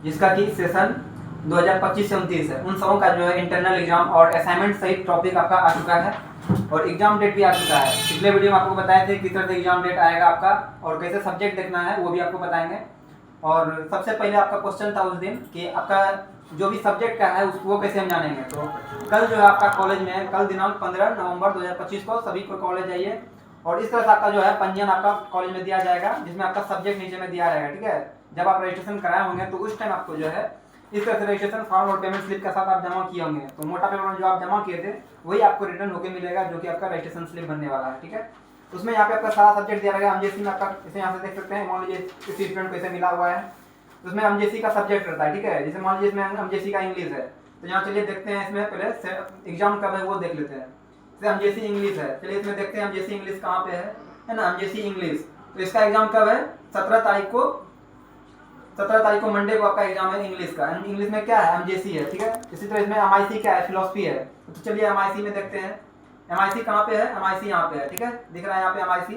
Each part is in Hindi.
जिसका कि सेशन 2025 से 29 है, उन सबों का जो है इंटरनल एग्जाम और असाइनमेंट सहित टॉपिक आपका आ चुका है और एग्जाम डेट भी आ चुका है। पिछले वीडियो में आपको बताए थे किस तरह से एग्जाम डेट आएगा आपका और कैसे सब्जेक्ट देखना है वो भी आपको बताएंगे। और सबसे पहले आपका क्वेश्चन था उस दिन कि आपका जो भी सब्जेक्ट का है उसको कैसे हम जानेंगे। तो कल जो है आपका कॉलेज में कल दिनांक 15 नवंबर 2025 को सभी को कॉलेज जाइए और इस तरह से आपका जो है पंजीयन आपका कॉलेज में दिया जाएगा, जिसमें आपका सब्जेक्ट नीचे में दिया रहेगा। ठीक है, जब आप रजिस्ट्रेशन कराए होंगे तो उस टाइम आपको जो है इस तरह से रजिस्ट्रेशन फॉर्म और पेमेंट स्लिप के साथ आप जमा किए होंगे। तो मोटा पेपर जो आप जमा किए थे वही आपको रिटर्न होकर मिलेगा, जो कि आपका रजिस्ट्रेशन स्लिप बनने वाला है। ठीक है, उसमें यहाँ पे आपका सारा सब्जेक्ट दिया रहेगा। एमजेसी में आपका इसे यहाँ से देख सकते हैं, मान लीजिए किसी स्टूडेंट को इसे मिला हुआ है, उसमें एमजेसी का सब्जेक्ट रहता है। ठीक है, जैसे मान लीजिए इसमें एमजेसी का इंग्लिश है, तो यहाँ चलिए देखते हैं इसमें पहले एग्जाम कब है वो देख लेते हैं। जैसे एमजेसी इंग्लिश है, चलिए इसमें देखते हैं एमजेसी इंग्लिश कहाँ पे है ना, एमजेसी इंग्लिश। तो इसका एग्जाम कब है? 17 तारीख को मंडे को आपका एग्जाम है इंग्लिश का। इंग्लिश में क्या है? एमजेसी है। ठीक है, इसी तरह इसमें एमआईसी क्या है? फिलोसफी है। तो चलिए एमआईसी में देखते हैं एमआईसी कहाँ पे है। एमआईसी यहाँ पे है। ठीक है, दिख रहा है यहाँ पे एमआईसी।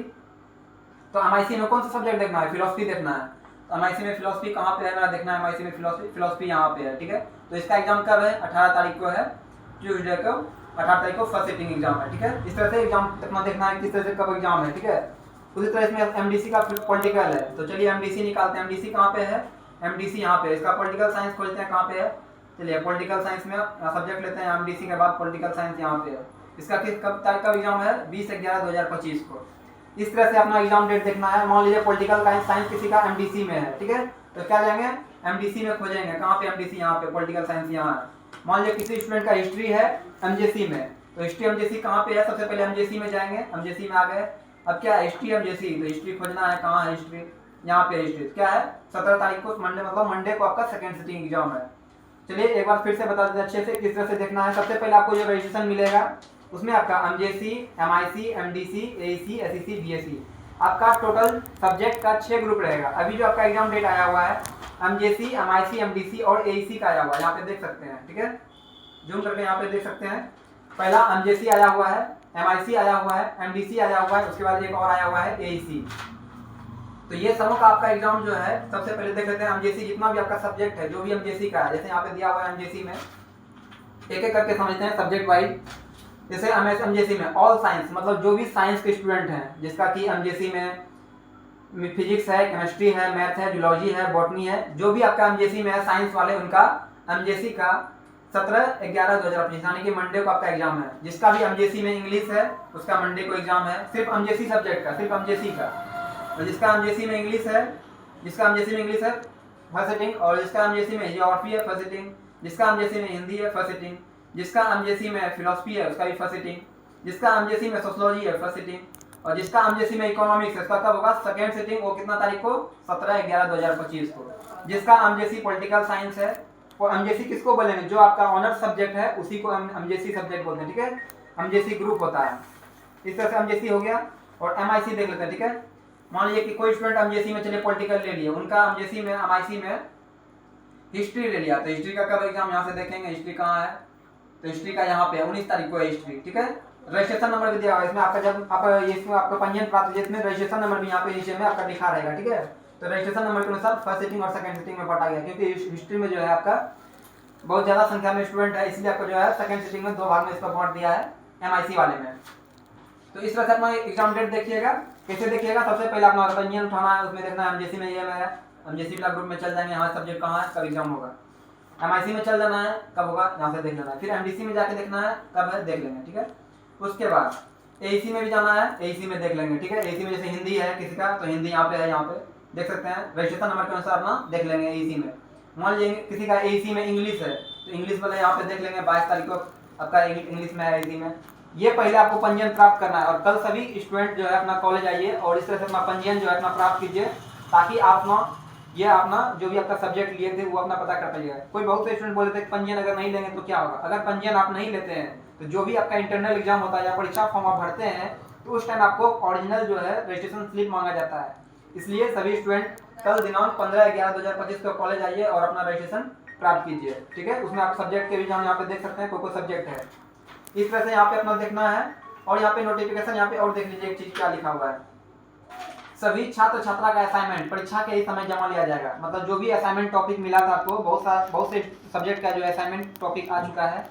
तो एमआईसी में कौन सा सब्जेक्ट देखना है? फिलोसफी देखना है। तो एमआईसी में फिलोसफी कहाँ पे है मेरा देखना है। एमआईसी में फिलोसफी यहाँ पे है। ठीक है, तो इसका एग्जाम कब है? 18 तारीख को है, ट्यूजडे को 18 तारीख को फर्स्ट सिटिंग एग्जाम है। ठीक है, इस तरह से एग्जाम अपना देखना है किस तरह से कब एग्जाम है। ठीक है, उसी तरह इसमें एमडीसी का पॉलिटिकल है। तो चलिए एमडीसी निकालते हैं। एमडीसी कहाँ पे है? एमडीसी यहाँ पे है। इसका पॉलिटिकल साइंस खोलते हैं, कहाँ पे है? चलिए पॉलिटिकल साइंस में सब्जेक्ट लेते हैं एमडीसी के बाद पॉलिटिकल साइंस यहाँ पे है। इसका कब तारीख का एग्जाम है? 20/11/2025 को। इस तरह से अपना एग्जाम डेट देखना है। मान लीजिए पॉलिटिकल साइंस किसी का एमडीसी में है। ठीक है, तो क्या लेंगे? एमडीसी में खोजेंगे। कहाँ पे एमडीसी? यहाँ पे। पॉलिटिकल साइंस यहाँ है। मान लीजिए किसी स्टूडेंट का हिस्ट्री है एमजेसी में, तो हिस्ट्री एमजेसी कहाँ पे है? सबसे पहले एमजेसी में जाएंगे। एमजेसी में आ गए, अब क्या है? History MJC. तो हिस्ट्री खोजना है, कहाँ है हिस्ट्री? यहाँ पे हिस्ट्री। क्या है? 17 तारीख को मंडे, मतलब मंडे को आपका सेकंड सिटिंग एग्जाम है। चलिए एक बार फिर से बता देते अच्छे से किस तरह से देखना है। सबसे पहले आपको जो रजिस्ट्रेशन मिलेगा उसमें आपका MJC, MIC, MDC, AEC, SEC, BSc, आपका टोटल सब्जेक्ट का 6 ग्रुप रहेगा। अभी जो आपका एग्जाम डेट आया हुआ है एमजेसी, एमआईसी, एमडीसी और एईसी का आया हुआ है, यहाँ पे देख सकते हैं। ठीक है, जूम करके यहाँ पे देख सकते हैं। पहला एमजेसी आया हुआ है, एमआईसी आया हुआ है, एमडीसी आया हुआ है, उसके बाद एक और आया हुआ है एईसी। तो ये सबों का आपका एग्जाम जो है सबसे पहले देख लेते हैं। एमजेसी जितना भी आपका सब्जेक्ट है, जो भी एमजेसी का है, जैसे यहाँ पे दिया हुआ है एमजेसी में, एक एक करके समझते हैं सब्जेक्ट वाइज। जैसे एमजेसी में ऑल साइंस, मतलब जो भी साइंस के स्टूडेंट हैं, जिसका कि एमजेसी में फिजिक्स है, केमिस्ट्री है, मैथ है, जूलॉजी है, बॉटनी है, जो भी आपका एमजेसी में है साइंस वाले, उनका एमजेसी का 17/11/2025 यानी कि मंडे को आपका एग्जाम है। जिसका भी एमजेसी में इंग्लिश है उसका मंडे को एग्जाम है, सिर्फ एमजेसी सब्जेक्ट का, सिर्फ एमजेसी का। तो जिसका एमजेसी में इंग्लिश है, फर्स्ट सिटिंग, और जिसका एमजेसी में जियोग्राफी है फर्स्ट सिटिंग, जिसका एमजेसी में हिंदी है फर्स्ट सिटिंग, जिसका एमजेसी में फिलोसफी है उसका भी फर्स्ट सिटिंग, जिसका एमजेसी में सोशियोलॉजी है फर्स्ट सिटिंग, और जिसका एमजेसी में इकोनॉमिक्स है उसका कब होगा? Second sitting. वो कितना तारीख को? 17/11/2025 को। जिसका एमजेसी पॉलिटिकल साइंस है, वो एमजेसी किसको बोलेंगे? जो आपका ऑनर्स सब्जेक्ट है उसी को एमजेसी सब्जेक्ट बोलते हैं। ठीक है, एमजेसी ग्रुप होता है। इस तरह से एमजेसी हो गया। और एमआईसी देख लेते हैं। ठीक है, मान लीजिए कि कोई स्टूडेंट एमजेसी में चलिए पॉलिटिकल ले लिया, उनका एमजेसी में एमआईसी में हिस्ट्री ले लिया, तो हिस्ट्री का कब एग्जाम यहाँ से देखेंगे। हिस्ट्री कहाँ है? तो हिस्ट्री का यहाँ पे 19 तारीख को है हिस्ट्री। ठीक है, रजिस्ट्रेशन नंबर भी दिया हुआ है इसमें आपका। जब आप इसमें आपका पंजीयन प्राप्त, इसमें रजिस्ट्रेशन नंबर भी यहाँ पे नीचे में आपका लिखा रहेगा। ठीक है, तो रजिस्ट्रेशन नंबर के अनुसार फर्स्ट सिटिंग और सेकंड सिटिंग में बांटा गया, क्योंकि हिस्ट्री में जो है आपका बहुत ज्यादा संख्या में स्टूडेंट है, इसलिए आपको जो है सेकंड सिटिंग में 2 भाग में इसका बांट दिया है एमआईसी वाले में। तो इस तरह से अपना एग्जाम डेट देखिएगा। कैसे देखिएगा? सबसे पहले अपना पंजीयन उठाना है, उसमें देखना है एमजेसी में ये मेरा एमजेसी वाला ग्रुप में चल जाएंगे, हमारा सब्जेक्ट कहाँ है, कब एग्जाम होगा। एमआईसी में चल जाना है, कब होगा यहाँ से देख लेना है। फिर एमडीसी में जाके देखना है कब है, देख लेंगे। ठीक है, उसके बाद एईसी में भी जाना है, एईसी में देख लेंगे। ठीक है, एईसी में जैसे हिंदी है किसी का, तो हिंदी यहाँ पे है, यहाँ पे देख सकते हैं। रजिस्ट्रेशन नंबर के अनुसार ना देख लेंगे एईसी में। मान लीजिए किसी का एईसी में इंग्लिश है, तो इंग्लिश वाला यहाँ पे देख लेंगे। 22 तारीख को आपका इंग्लिश में है एईसी में। ये पहले आपको पंजीयन प्राप्त करना है, और कल सभी स्टूडेंट जो है अपना कॉलेज आइए और इस तरह से अपना पंजीयन जो है अपना प्राप्त कीजिए, ताकि आप ना ये अपना जो भी आपका सब्जेक्ट लिए थे वो अपना पता कर पाइएगा। कोई बहुत से स्टूडेंट बोलते थे पंजीयन अगर नहीं लेंगे तो क्या होगा। अगर पंजीयन आप नहीं लेते हैं तो जो भी आपका इंटरनल एग्जाम होता है या परीक्षा फॉर्म आप भरते हैं, तो उस टाइम आपको ओरिजिनल जो है रजिस्ट्रेशन स्लिप मांगा जाता है। इसलिए सभी स्टूडेंट कल दिनांक 15/11/2025 को कॉलेज आइए और अपना रजिस्ट्रेशन प्राप्त कीजिए। ठीक है, उसमें आप सब्जेक्ट के भी यहाँ पे देख सकते हैं, कोई सब्जेक्ट है, इस तरह से यहाँ पे अपना देखना है। और यहाँ पे नोटिफिकेशन यहाँ पे और देख लीजिए एक चीज क्या लिखा हुआ है, सभी छात्र छात्रा का असाइनमेंट परीक्षा के ही समय जमा लिया जाएगा। मतलब जो भी असाइनमेंट टॉपिक मिला था आपको, बहुत से सब्जेक्ट का जो असाइनमेंट टॉपिक आ चुका है,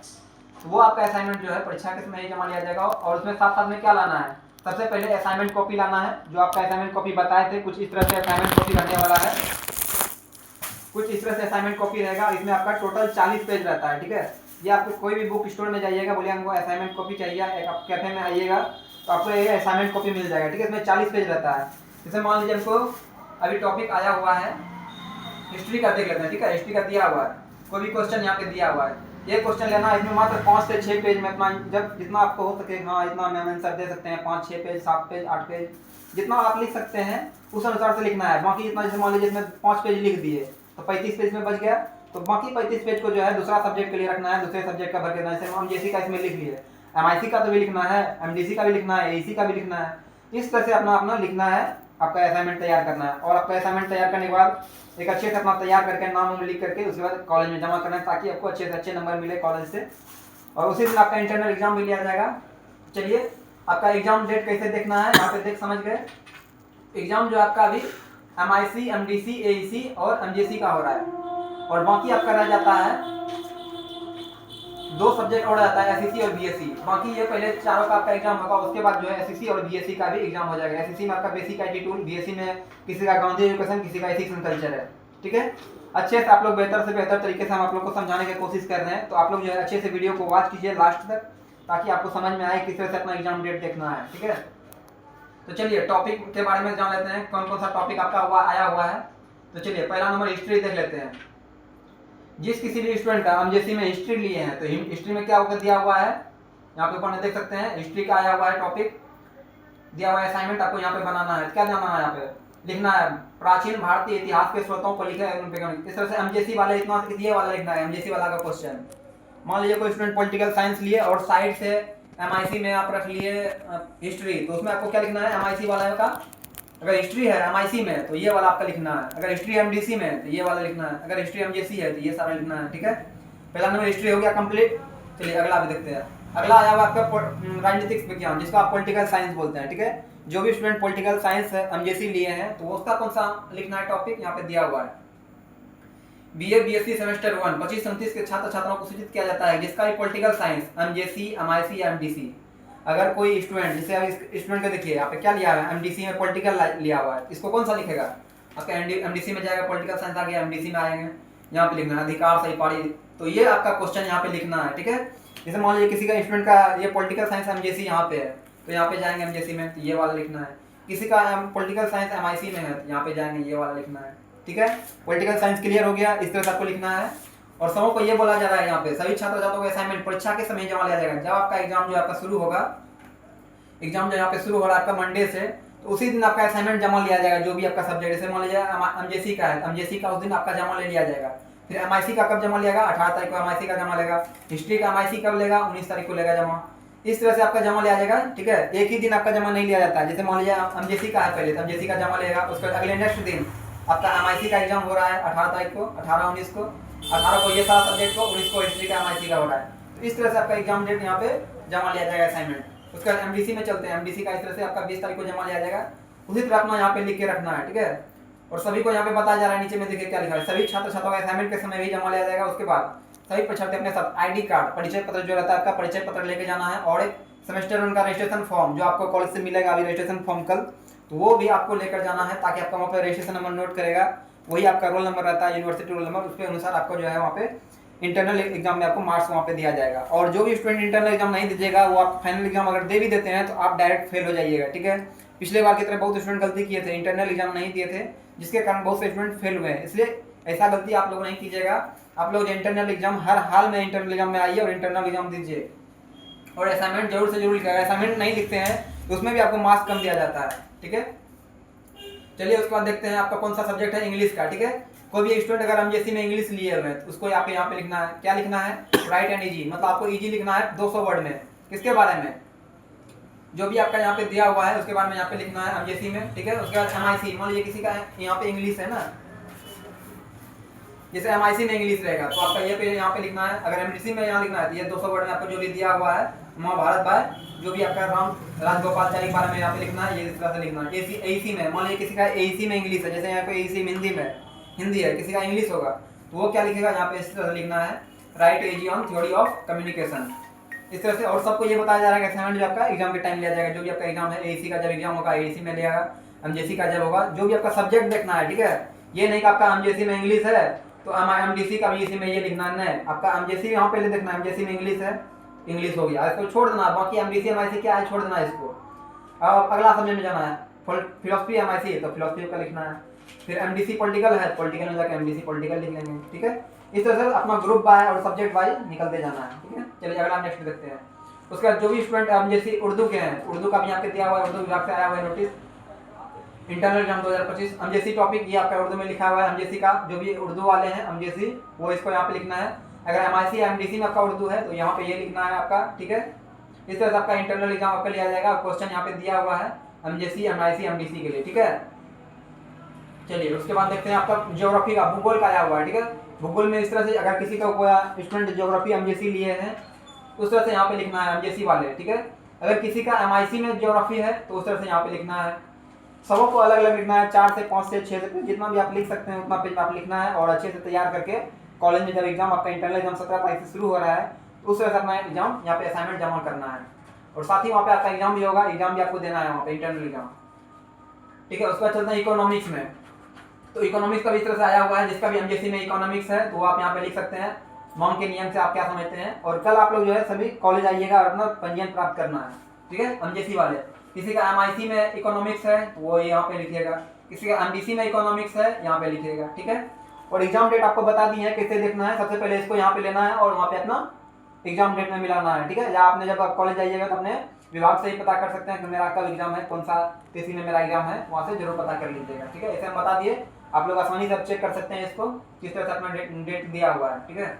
तो वो आपका असाइनमेंट जो है परीक्षा के समय ही जमा लिया जाएगा। और उसमें साथ साथ में क्या लाना है, सबसे पहले असाइनमेंट कॉपी लाना है। जो आपका असाइनमेंट कॉपी बताए थे, कुछ इस तरह से असाइनमेंट कॉपी रहने वाला है, कुछ इस तरह से असाइनमेंट कॉपी रहेगा। इसमें आपका टोटल 40 पेज रहता है, ठीक है। ये आपको कोई भी बुक स्टोर में जाइएगा, बोलिए हमको असाइनमेंट कॉपी चाहिए, आप कैफे में आइएगा तो आपको ये असाइनमेंट कॉपी मिल जाएगा, ठीक है। इसमें 40 पेज रहता है। जैसे मान लीजिए हमको अभी टॉपिक आया हुआ है हिस्ट्री का, देख लेते हैं, ठीक है। हिस्ट्री का दिया हुआ है, कोई भी क्वेश्चन यहाँ पे दिया हुआ है, ये क्वेश्चन लेना है। इसमें मात्र 5 से 6 पेज में अपना जब जितना आपको हो सके, हाँ इतना मैं आंसर दे सकते हैं, 5 6 पेज 7 पेज 8 पेज जितना आप लिख सकते हैं उस अनुसार से लिखना है। बाकी जितना, जैसे मान लीजिए इसमें 5 पेज लिख दिए तो 35 पेज में बच गया, तो बाकी 35 पेज को जो है दूसरा सब्जेक्ट के लिए रखना है, दूसरे सब्जेक्ट का भर के देना है। जैसे हम एमजेसी का इसमें लिख लिए, एमआईसी का तो भी लिखना है, एमडीसी का भी लिखना है, एईसी का भी लिखना है। इस तरह से अपना अपना लिखना है, आपका असाइनमेंट तैयार करना है। और आपका असाइनमेंट तैयार करने के बाद एक अच्छे से अपना तैयार करके नाम लिख करके उसके बाद कॉलेज में जमा करना है, ताकि आपको अच्छे से अच्छे नंबर मिले कॉलेज से। और उसी दिन आपका इंटरनल एग्जाम भी लिया जाएगा। चलिए आपका एग्जाम डेट कैसे देखना है, यहाँ पे देख समझ गए। एग्जाम जो आपका अभी एमआईसी, एमडीसी, एईसी और एमजेसी का हो रहा है, और बाकी आपका रह जाता है 2 सब्जेक्ट और रहता है, एसईसी और बीएससी। बाकी ये पहले चारों का आपका एग्जाम होगा, उसके बाद जो है एसईसी और बीएससी का भी एग्जाम हो जाएगा। एसईसी में आपका बेसिक आईटी टूल, बीएससी में किसी का गांधी एजुकेशन, किसी का एथिक्स एंड कल्चर है, ठीक है। अच्छे से आप लोग बेहतर से बेहतर तरीके से हम आप लोग को समझाने की कोशिश कर रहे हैं, तो आप लोग जो है अच्छे से वीडियो को वॉच कीजिए लास्ट तक, ताकि आपको समझ में आए किस तरह से अपना एग्जाम डेट देखना है, ठीक है। तो चलिए टॉपिक के बारे में जान लेते हैं, कौन कौन सा टॉपिक आपका आया हुआ है। तो चलिए पहला नंबर हिस्ट्री देख लेते हैं। जिस किसी भी स्टूडेंट का हम जैसे में हिस्ट्री लिए हैं, तो हिस्ट्री में क्या होकर दिया हुआ है, यहाँ पे ऊपर में देख सकते हैं हिस्ट्री का आया हुआ है टॉपिक, दिया हुआ है असाइनमेंट आपको यहाँ पे बनाना है। क्या बनाना है, यहाँ पे लिखना है प्राचीन भारतीय इतिहास के स्रोतों को लिखा है। इस तरह से एमजेसी वाले इतना ये वाला लिखना है, एमजेसी वाला का क्वेश्चन। मान लीजिए कोई स्टूडेंट पॉलिटिकल साइंस लिए और साइड से एमआईसी में आप रख लिए हिस्ट्री, तो उसमें आपको क्या लिखना है, एमआईसी वाला का, अगर हिस्ट्री है एमआईसी में तो ये वाला आपका लिखना है, अगर हिस्ट्री एमडीसी में तो ये वाला लिखना है, अगर हिस्ट्री एमजेसी है तो ये सारा लिखना है, ठीक है। पहला नंबर हिस्ट्री हो गया कंप्लीट। चलिए अगला भी देखते हैं। अगला आया हुआ आपका राजनीतिक विज्ञान, जिसको आप पॉलिटिकल साइंस बोलते हैं, ठीक है। जो भी स्टूडेंट पॉलिटिकल साइंस एमजेसी लिए हैं तो उसका कौन सा लिखना है टॉपिक, यहाँ पे दिया हुआ है। बीए बीएससी सेमेस्टर 1 25-29 के छात्र छात्राओं को सूचित किया जाता है जिसका भी पॉलिटिकल साइंस एमजेसी, एमआईसी या एमडीसी, अगर कोई स्टूडेंट, जैसे अब स्टूडेंट को देखिए यहाँ पे क्या लिया है, एमडीसी में पॉलिटिकल लिया हुआ है, इसको कौन सा लिखेगा, आपका एमडीसी में जाएगा, पॉलिटिकल साइंस आ गया, एमडीसी में आएंगे, यहाँ पे लिखना है अधिकार सही पारी। तो ये आपका क्वेश्चन यहाँ पे लिखना है, ठीक है। जैसे मान लीजिए किसी का स्टूडेंट का ये पॉलिटिकल साइंस एमजेसी यहाँ पे है, तो यहाँ पे जाएंगे एमजेसी में, तो ये वाला लिखना है। किसी का पॉलिटिकल साइंस एमआईसी में है तो यहाँ पे जाएंगे, ये वाला लिखना है, ठीक है। पॉलिटिकल साइंस क्लियर हो गया, इस तरह से आपको लिखना है। और सबों को ये बोला जा रहा है यहाँ पे सभी छात्र छात्रों को असाइनमेंट परीक्षा के समय जमा लिया जाएगा। जब आपका एग्जाम जो आपका शुरू होगा, एग्जाम जो यहाँ पे शुरू हो रहा है आपका मंडे से, तो उसी दिन आपका असाइनमेंट जमा लिया जाएगा। जो भी आपका सब्जेक्ट, जैसे मान लीजिए एमजेसी का है, एमजेसी का उस दिन आपका जमा ले लिया जाएगा। फिर एमआईसी का कब जमा लेगा, 18 तारीख को एमआईसी का जमा लेगा। हिस्ट्री का एमआईसी कब लेगा, 19 तारीख को लेगा जमा। इस तरह से आपका जमा लिया जाएगा, ठीक है। एक ही दिन आपका जमा नहीं लिया जाता है। जैसे मान लीजिए एमजेसी का है पहले, तो एमजेसी का जमा लेगा, उसके बाद अगले नेक्स्ट दिन आपका एमआईसी का एग्जाम हो रहा है 18 तारीख को, 18-19 को, 18 को ये सारा सब्जेक्ट को, 19 को हिस्ट्री का एमआईसी का हो रहा है। तो इस तरह से आपका एग्जाम डेट यहाँ पे जमा लिया जाएगा असाइनमेंट। उसके बाद एमडीसी में चलते हैं। एमडीसी का इस तरह से आपका 20 तारीख को जमा लिया जाएगा। उसी तरह अपना यहाँ पे लिख के रखना है, ठीक है। और सभी को यहाँ पे बताया जा रहा है, नीचे में देखिए क्या लिखा है, सभी छात्र छात्राओं का असाइनमेंट के समय भी जमा लिया जाएगा। उसके बाद सभी परीक्षार्थी अपने साथ आईडी कार्ड, परिचय पत्र जो रहता है आपका परिचय पत्र लेके जाना है, और एक सेमेस्टर उनका रजिस्ट्रेशन फॉर्म जो आपको कॉलेज से मिलेगा अभी रजिस्ट्रेशन फॉर्म कल, तो वो भी आपको लेकर जाना है, ताकि आपका वहाँ पे रजिस्ट्रेशन नंबर नोट करेगा, वही आपका रोल नंबर रहता है, यूनिवर्सिटी रोल नंबर, उसके अनुसार आपको जो है वहाँ पे इंटरनल एग्जाम में आपको मार्क्स वहाँ पे दिया जाएगा। और जो भी स्टूडेंट इंटरनल एग्जाम नहीं दीजिएगा, वो आप फाइनल एग्जाम अगर दे भी देते हैं तो आप डायरेक्ट फेल हो जाइएगा, ठीक है। पिछले बार की तरह बहुत स्टूडेंट गलती किए थे, इंटरनल एग्जाम नहीं दिए थे, जिसके कारण बहुत से स्टूडेंट फेल हुए हैं। इसलिए ऐसा गलती आप लोग नहीं कीजिएगा। आप लोग इंटरनल एग्जाम हर हाल में इंटरनल एग्जाम में आइए और इंटरनल एग्जाम दीजिए, और असाइनमेंट जरूर से जरूर लिखिएगा। असाइनमेंट नहीं लिखते हैं तो उसमें भी आपको मार्क्स कम दिया जाता है, ठीक है। चलिए उसके बाद देखते हैं आपका कौन सा सब्जेक्ट है, इंग्लिश का, ठीक है। कोई भी स्टूडेंट अगर एमजेसी में इंग्लिश लिए हुए हैं तो उसको यहाँ पे लिखना है, क्या लिखना है, राइट एंड इजी, मतलब आपको इजी लिखना है 200 वर्ड में। किसके बारे में, जो भी आपका यहाँ पे दिया हुआ है उसके बारे में यहाँ पे लिखना है एमजेसी में, ठीक है। उसके बाद एमआईसी, मान लीजिए किसी का यहाँ पे इंग्लिश है ना, जैसे एमआईसी में इंग्लिश रहेगा तो आपका ये पे यहाँ पे लिखना है। अगर एमडीसी में यहाँ लिखना है तो ये 200 वर्ड में आपको जो भी दिया हुआ है, महाभारत बाय जो भी आपका राम राजगोपालचारी के बारे में यहाँ पे लिखना है, ये इस तरह से लिखना है। एसी में मान लीजिए किसी का एसी में इंग्लिश है, जैसे यहाँ पे एसी में हिंदी है, किसी का इंग्लिश होगा तो वो क्या लिखेगा यहाँ पे इस तरह से लिखना है, right AG on theory of communication, इस तरह से। और सबको ये बताया जा रहा है कि असाइनमेंट जो आपका एग्जाम के टाइम लिया जाएगा, जो भी आपका एग्जाम है एसी का जब एग्जाम होगा एसी में लिया, एमजेसी का जब होगा, जो भी आपका सब्जेक्ट देखना है, ठीक है। ये नहीं कि आपका एमजेसी में इंग्लिश है तो एमडीसी का भी इसी में ये लिखना है, आपका एमजेसी यहाँ पहले देखना है, एमजेसी में इंग्लिश है, इंग्लिश हो गया, इसको छोड़ देना, बाकी एमडीसी एमआईसी क्या है छोड़ देना इसको। अब अगला सब्जेक्ट में जाना है, फिलोसफी एमआईसी तो फिलोसफी का लिखना है, फिर एमडीसी पॉलिटिकल है, पॉलिटिकल में जाकर एमडीसी पॉलिटिकल लिख लेंगे, ठीक है। इस तरह से अपना ग्रुप बाय और सब्जेक्ट बाय निकलते जाना है, ठीक है। चलिए अगला नेक्स्ट देखते हैं। उसके बाद जो भी स्टूडेंट एमजेसी उर्दू के हैं, उर्दू का भी यहाँ पे दिया हुआ है, उर्दू विभाग से आया हुआ है notice, internal exam 2025 MJC topic ये आपका उर्दू में लिखा हुआ है। एमजेसी का जो भी उर्दू वाले हैं एमजेसी वो इसको यहाँ पे लिखना है। अगर एमआईसी या एमडीसी में आपका उर्दू है तो यहाँ पे ये लिखना है आपका, ठीक है। इस तरह से आपका इंटरनल एग्जाम आपका लिया जाएगा। क्वेश्चन यहाँ पे दिया हुआ है एमजेसी एमआईसी एमडीसी के लिए, ठीक है। चलिए उसके बाद देखते हैं आपका ज्योग्राफी का भूगोल का आया हुआ है, ठीक है। भूगोल में इस तरह से अगर किसी का कोई स्टूडेंट ज्योग्राफी एमजेसी लिए हैं उस तरह से यहाँ पे लिखना है एमजेसी वाले, ठीक है। अगर किसी का एमआईसी में ज्योग्राफी है तो उस तरह से यहाँ पे लिखना है। सबको अलग अलग लिखना है, 4 से 5 से 6 से जितना भी आप लिख सकते हैं उतना पेज आप लिखना है और अच्छे से तैयार करके कॉलेज में जब एग्जाम आपका इंटरनल एग्जाम 17 तारीख से शुरू हो रहा है तो उस तरह से अपना एग्जाम यहाँ पे असाइनमेंट जमा करना है और साथ ही वहाँ पे आपका एग्जाम भी होगा, एग्जाम भी आपको देना है वहाँ पे इंटरनल एग्जाम, ठीक है। उसके बाद चलते हैं इकोनॉमिक्स में। तो इकोनॉमिक्स का भी इस तरह से आया हुआ है, जिसका भी एमजेसी में इकोनॉमिक्स है तो आप यहाँ पे लिख सकते हैं मॉम के नियम से आप क्या समझते हैं। और कल आप लोग जो है सभी कॉलेज आइएगा और अपना पंजीयन प्राप्त करना है, ठीक है। एमजेसी वाले किसी का एमआईसी में इकोनॉमिक्स है तो वो यहाँ पे लिखिएगा, किसी का एमडीसी में इकोनॉमिक्स है यहाँ पे लिखिएगा, ठीक है। और एग्जाम डेट आपको बता दी है कैसे देखना है। सबसे पहले इसको यहाँ पे लेना है और वहाँ पे अपना एग्जाम डेट में मिलाना है, ठीक है। या आपने जब आप कॉलेज जाइएगा तो अपने विभाग से ही पता कर सकते हैं कि मेरा कब एग्जाम है, कौन सा तिथि में मेरा एग्जाम है, वहाँ से जरूर पता कर लीजिएगा, ठीक है। ऐसे हम बता दिए, आप लोग आसानी से चेक कर सकते हैं इसको किस तरह से अपना डेट दिया हुआ है, ठीक है।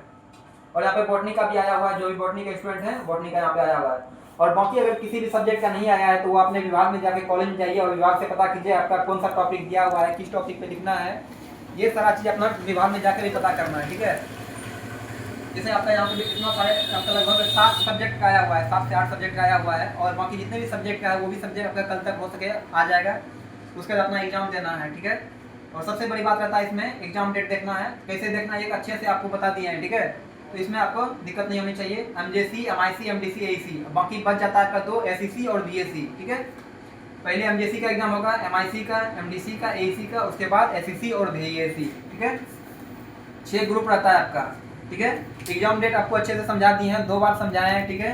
और यहाँ पे बॉटनी का भी आया हुआ है, जो भी बॉटनी के स्टूडेंट हैं बॉटनी का यहाँ पे आया हुआ है। और बाकी अगर किसी भी सब्जेक्ट का नहीं आया है तो वो अपने विभाग में जाके कॉलेज में जाइए और विभाग से पता कीजिए आपका कौन सा टॉपिक दिया हुआ है, किस टॉपिक पे लिखना है, ये सारा चीज़ अपना विभाग में जाकर भी पता करना है, ठीक है। जैसे आपका यहाँ पे भी कितना सारे आपका लगभग 7 सब्जेक्ट का आया हुआ है, 7 से 8 सब्जेक्ट का आया हुआ है और बाकी जितने भी सब्जेक्ट का है वो भी सब्जेक्ट आपका कल तक हो सके आ जाएगा, उसके बाद अपना एग्जाम देना है, ठीक है। और सबसे बड़ी बात रहता है इसमें एग्जाम डेट देखना है, कैसे देखना है एक अच्छे से आपको बता दिए हैं, ठीक है। तो इसमें आपको दिक्कत नहीं होनी चाहिए। एमजेसी एमआईसी एमडीसी एसी, बाकी बच जाता है आपका 2 एसईसी और बीएससी, ठीक है। पहले एमजेसी का एग्जाम होगा, एमआईसी का, एमडीसी का, एसी का, उसके बाद एसईसी और बीएससी, ठीक है। 6 ग्रुप रहता है आपका, ठीक है। एग्जाम डेट आपको अच्छे से समझा दी है, 2 बार समझाए हैं, ठीक है।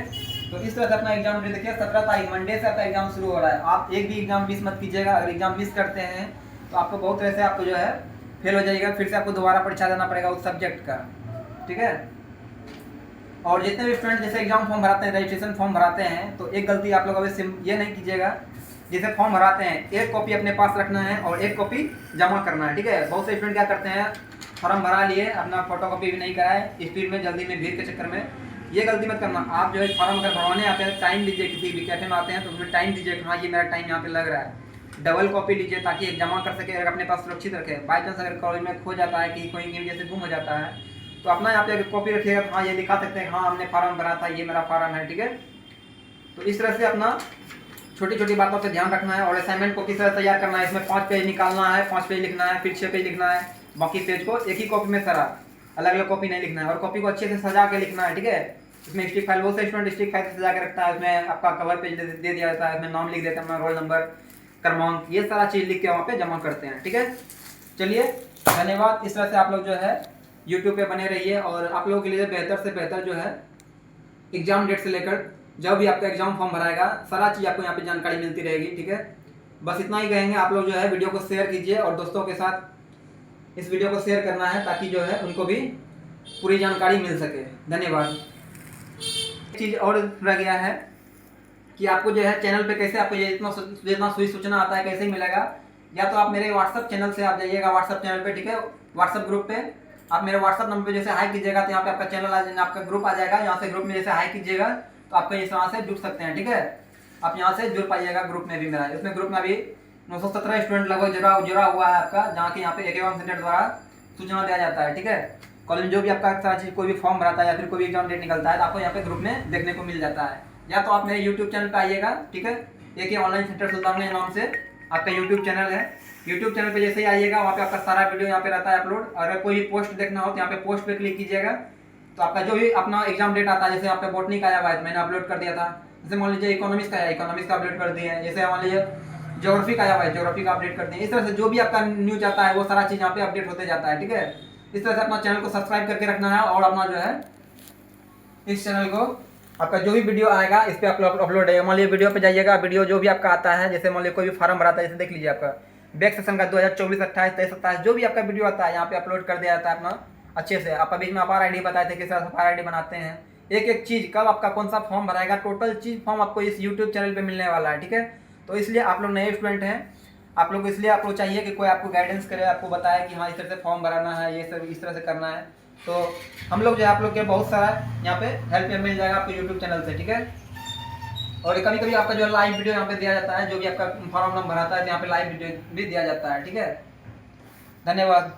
तो इस तरह से अपना एग्जाम डेट देखिए 17 तारीख मंडे से आपका एग्जाम शुरू हो रहा है। आप एक भी एग्जाम मिस मत कीजिएगा, अगर एग्जाम मिस करते हैं तो आपको बहुत तरह से आपको जो है फेल हो जाएगा, फिर से आपको दोबारा परीक्षा देना पड़ेगा उस सब्जेक्ट का, ठीक है। और जितने भी स्टूडेंट जैसे एग्जाम फॉर्म भराते हैं, रजिस्ट्रेशन फॉर्म भराते हैं तो एक गलती आप लोग अवश्य ये नहीं कीजिएगा, जैसे फॉर्म भराते हैं एक कॉपी अपने पास रखना है और एक कॉपी जमा करना है, ठीक है। बहुत से स्टूडेंट क्या करते हैं फॉर्म भरा लिए, अपना फोटो कॉपी भी नहीं कराए, स्पीड में जल्दी में भीड़ के चक्कर में, ये गलती मत करना। आप जो है फॉर्म अगर भरवाने आते हैं टाइम लीजिए, किसी भी कैफे में आते हैं तो उसमें टाइम दीजिए, हाँ ये मेरा टाइम यहाँ पे लग रहा है, डबल कॉपी लीजिए ताकि जमा कर सके, अगर अपने पास सुरक्षित रखे। बाई चांस अगर कॉलेज में खो जाता है कि कोई की वजह से गुम हो जाता है तो अपना यहाँ पे अगर कॉपी रखिएगा तो हाँ ये दिखा सकते हैं हाँ हमने फार्म भरा था, ये मेरा फार्म है, ठीक है। तो इस तरह से अपना छोटी छोटी बातों से ध्यान रखना है। और असाइनमेंट को किस तरह तैयार करना है, इसमें 5 पेज निकालना है, 5 पेज लिखना है, फिर 6 पेज लिखना है, बाकी पेज को एक ही कॉपी में सारा, अलग अलग कॉपी नहीं लिखना है। और कॉपी को अच्छे से सजा के लिखना है, ठीक है। इसमें स्टिक फाइल, वो से स्टूडेंट स्टिक फाइल सजा के रखता है, उसमें आपका कवर पेज दे दिया जाता है, इसमें नाम लिख देता है, अपना रोल नंबर, क्रमांक, ये सारा चीज़ लिख के वहाँ पे जमा करते हैं, ठीक है। चलिए धन्यवाद। इस तरह से आप लोग जो है यूट्यूब पे बने रहिए और आप लोगों के लिए बेहतर से बेहतर जो है एग्जाम डेट से लेकर जब भी आपका एग्जाम फॉर्म भराएगा सारा चीज़ आपको यहाँ पे जानकारी मिलती रहेगी, ठीक है। बस इतना ही कहेंगे, आप लोग जो है वीडियो को शेयर कीजिए और दोस्तों के साथ इस वीडियो को शेयर करना है ताकि जो है उनको भी पूरी जानकारी मिल सके। धन्यवाद। एक चीज़ और रह गया है कि आपको जो है चैनल पे कैसे आपको ये इतना सुई सूचना आता है, कैसे मिलेगा। या तो आप मेरे व्हाट्सअप चैनल से आप जाइएगा व्हाट्सअप चैनल पे, ठीक है। व्हाट्सअप ग्रुप पे आप मेरे व्हाट्सअप नंबर पे जैसे हाई कीजिएगा तो यहाँ पे आपका चैनल आ जाएगा, आपका ग्रुप आ जाएगा। यहाँ से ग्रुप में जैसे हाई कीजिएगा तो आपको इस तरह से जुड़ सकते हैं, ठीक है। आप यहाँ से जुड़ पाइएगा ग्रुप में भी मेरा। इसमें ग्रुप में अभी 917 स्टूडेंट लगभग जुड़ा हुआ है आपका, जहाँ की यहाँ पे एकेवाम सेंटर द्वारा सूचना दिया जाता है, ठीक है। कॉलेज में जो भी आपका सारा चीज़ कोई भी फॉर्म भराता है या फिर कोई भी एग्जाम डेट निकलता है तो आपको यहाँ पे ग्रुप में देखने को मिल जाता है। या तो आप मेरे यूट्यूब चैनल पे आइएगा, ठीक है, एक ये ऑनलाइन सेंटर सुल्तानगंज नाम से आपका यूट्यूब चैनल है। यूट्यूब चैनल पे जैसे ही आइएगा वहाँ पे आपका सारा वीडियो यहाँ पे रहता है अपलोड। अगर कोई पोस्ट देखना हो तो यहाँ पे पोस्ट पे क्लिक कीजिएगा, तो आपका जो भी अपना एग्जाम डेट आता है, जैसे यहाँ पे बॉटनी का आया हुआ है मैंने अपलोड कर दिया था, जैसे मान लीजिए इकोनॉमिक्स का है, इकोनॉमिक्स का अपलोड कर दिए हैं, जैसे मान लीजिए ज्योग्राफी का आया हुआ है, ज्योग्राफी का अपडेट कर दिए। इस तरह से जो भी आपका न्यूज आता है वो सारा चीज़ यहाँ पे अपडेट होते जाता है, ठीक है। इस तरह से अपना चैनल को सब्सक्राइब करके रखना है, और अपना जो है इस चैनल को आपका जो भी वीडियो आएगा इस पर अपलोड है। मान लीजिए वीडियो पे जाइएगा, वीडियो जो भी आपका आता है, जैसे मान लीजिए कोई भी फार्म भराता है, जैसे देख लीजिए आपका बैक सेशन का 2024, 28, 23, 27 जो भी आपका वीडियो आता है यहाँ पे अपलोड कर दिया जाता है अपना अच्छे से। आप बीच में अपार आईडी बताए थे किस तरह से अपार आईडी बनाते हैं, एक एक चीज़ कब आपका कौन सा फॉर्म भराएगा, टोटल चीज़ फॉर्म आपको इस यूट्यूब चैनल पे मिलने वाला है, ठीक है। तो इसलिए आप लोग नए स्टूडेंट हैं, आप लोग इसलिए आपको चाहिए कि कोई आपको गाइडेंस करे, आपको बताए कि हाँ इस तरह से फॉर्म भराना है, ये सब इस तरह से करना है। तो हम लोग जो है आप लोग के बहुत सारा यहाँ पे हेल्प मिल जाएगा आपको यूट्यूब चैनल से, ठीक है। और कभी कभी आपका जो है लाइव वीडियो यहाँ पे दिया जाता है, जो भी आपका फॉर्म नंबर भराता है तो यहाँ पे लाइव वीडियो भी दिया जाता है, ठीक है। धन्यवाद।